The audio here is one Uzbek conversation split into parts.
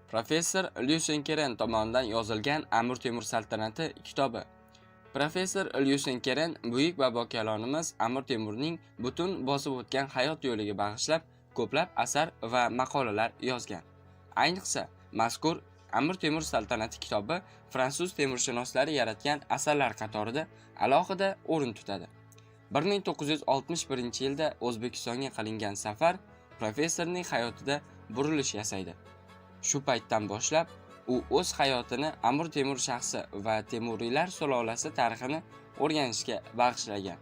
Professor Lyusen Keren tomonidan yozilgan Amir Temur saltanati kitobi. Professor Lyusen Keren buyuk bobokalonimiz Amir Temurning butun bosib o'tgan hayot yo'liga bag'ishlab ko'plab asar va maqolalar yozgan. Ayniqsa, mazkur Amir Temur saltanati kitobi fransuz temurshunoslari yaratgan asarlar qatorida alohida o'rin tutadi. 1961-yilda O'zbekistonga qilingan safar professorning hayotida burilish yasaydi. Shu paytdan boshlab u o'z hayotini Amir Temur shaxsi va Temuriylar sulolasi tarixini o'rganishga bag'ishlagan.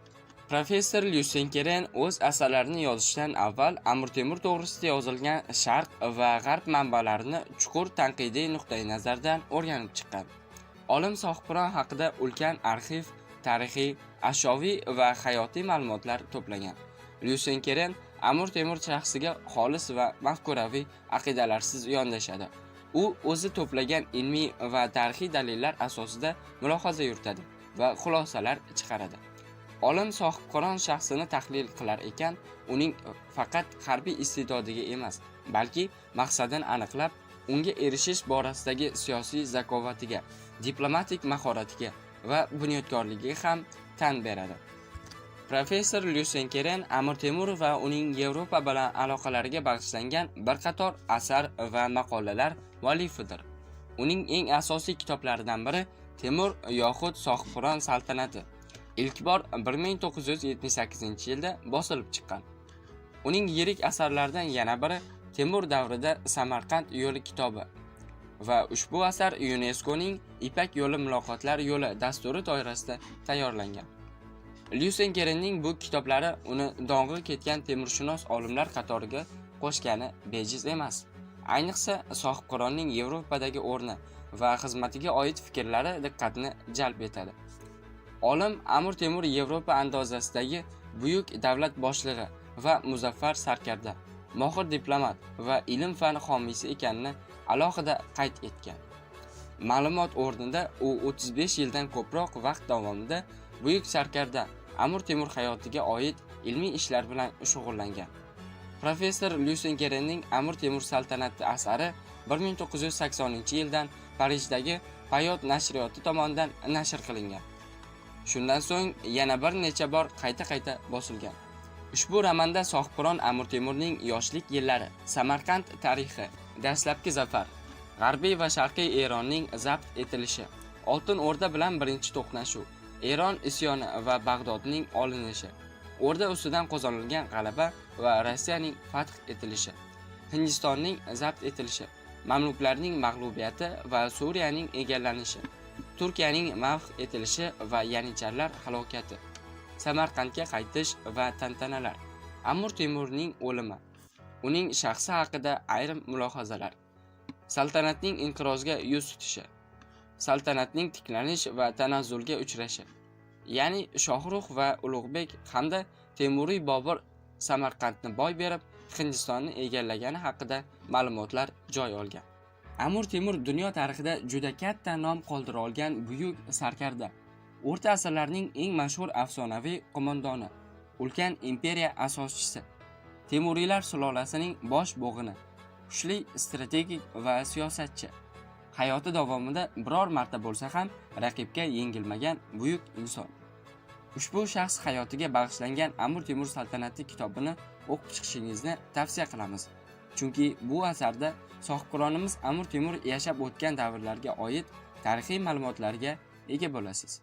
Professor Lyusen Keren o'z asarlarini yozishdan avval Amir Temur to'g'risida yozilgan Sharq va G'arb manbalarini chuqur tanqidiy nuqtai nazardan o'rganib chiqqan. Olim Sohibqiron haqida ulkan arxiv, tarixiy, ashyoviy va hayotiy ma'lumotlar to'plagan. Lyusen Keren Amir Temur shaxsiga xolis va mafkuraviy aqidalarsiz yondashadi. U o'zi to'plagan ilmiy va tarixiy dalillar asosida mulohaza yuritadi va xulosalar chiqaradi. Olim Sohibqiron shaxsini tahlil qilar ekan, uning faqat harbiy iste'dodiga emas, balki maqsadini aniqlab, unga erishish borasidagi siyosiy zakovatiga, diplomatik mahoratiga va bunyodkorligiga ham tan beradi. Professor Lyusen Keren Amir Temur va uning Yevropa bilan aloqalariga bag'ishlangan bir qator asar va maqolalar muallifidir. Uning eng asosiy kitoblaridan biri Temur yoxud Sohibqiron saltanati. Ilk bor 1978-yilda bosilib chiqqan. Uning yirik asarlaridan yana biri Temur davrida Samarqand yo'li kitobi va ushbu asar UNESCOning Ipak yo'li muloqotlar yo'li dasturi doirasida tayyorlangan. Lyusen Kerenning bu kitoblari uni dong'i ketgan temurshunos olimlar qatoriga qo'shgani bejiz emas. Ayniqsa, Sohibqironning Yevropadagi o'rni va xizmatiga oid fikrlari diqqatni jalb etadi. Olim Amir Temur Yevropa andozasidagi buyuk davlat boshlig'i va muzaffar sarkarda, mohir diplomat va ilm-fan homiysi ekanini alohida qayd etgan. Ma'lumot o'rnida u 35 yildan ko'proq vaqt davomida buyuk sarkarda Amir Temur hayotiga oid ilmiy ishlar bilan shug'ullangan. Professor Lyusen Kerenning Amir Temur saltanati asari 1980-yildan Parijdagi Payot nashriyoti tomonidan nashr qilingan. Shundan so'ng yana bir necha bor qayta bosilgan. Ushbu romanda Sohibqiron Amir Temurning yoshlik yillari, Samarqand tarixi, dastlabki zafar, G'arbiy va Sharqiy Eronning zabt etilishi, Oltin O'rda bilan birinchi to'qnashuv, Eron isyoni va Bag'dodning olinishi, O'rda ustidan qozonilgan g'alaba va Rossiyaning fath etilishi, Hindistonning zabt etilishi, Mamluklarning mag'lubiyati va Suriyaning egallanishi, Turkiyaning mahv etilishi va yanichlarlar halokati, Samarqandga qaytish va tantanalar, Amir Temurning o'limi, uning shaxsi haqida ayrim mulohazalar, saltanatning inqirozga yuz tutishi, saltanatning tiklanish va tanazzulga uchrashi, ya'ni Shohrux va Ulug'bek hamda Temuriy Bobur Samarqandni boy berib, Hindistonni egallagani haqida ma'lumotlar joy olgan. Amir Temur dunyo tarixida juda katta nom qoldira olgan buyuk sarkarda, o'rta asrlarning eng mashhur afsonaviy qo'mondoni, ulkan imperiya asoschisi, Temuriylar sulolasining bosh bo'g'ini, kuchli strategik va siyosatchi. Hayoti davomida biror marta bo'lsa ham raqibga yengilmagan buyuk inson. Ushbu shaxs hayotiga bag'ishlangan Amir Temur saltanati kitobini o'qib chiqishingizni tavsiya qilamiz. Chunki bu asarda Sohibqironimiz Amir Temur yashab o'tgan davrlarga oid tarixiy ma'lumotlarga ega bo'lasiz.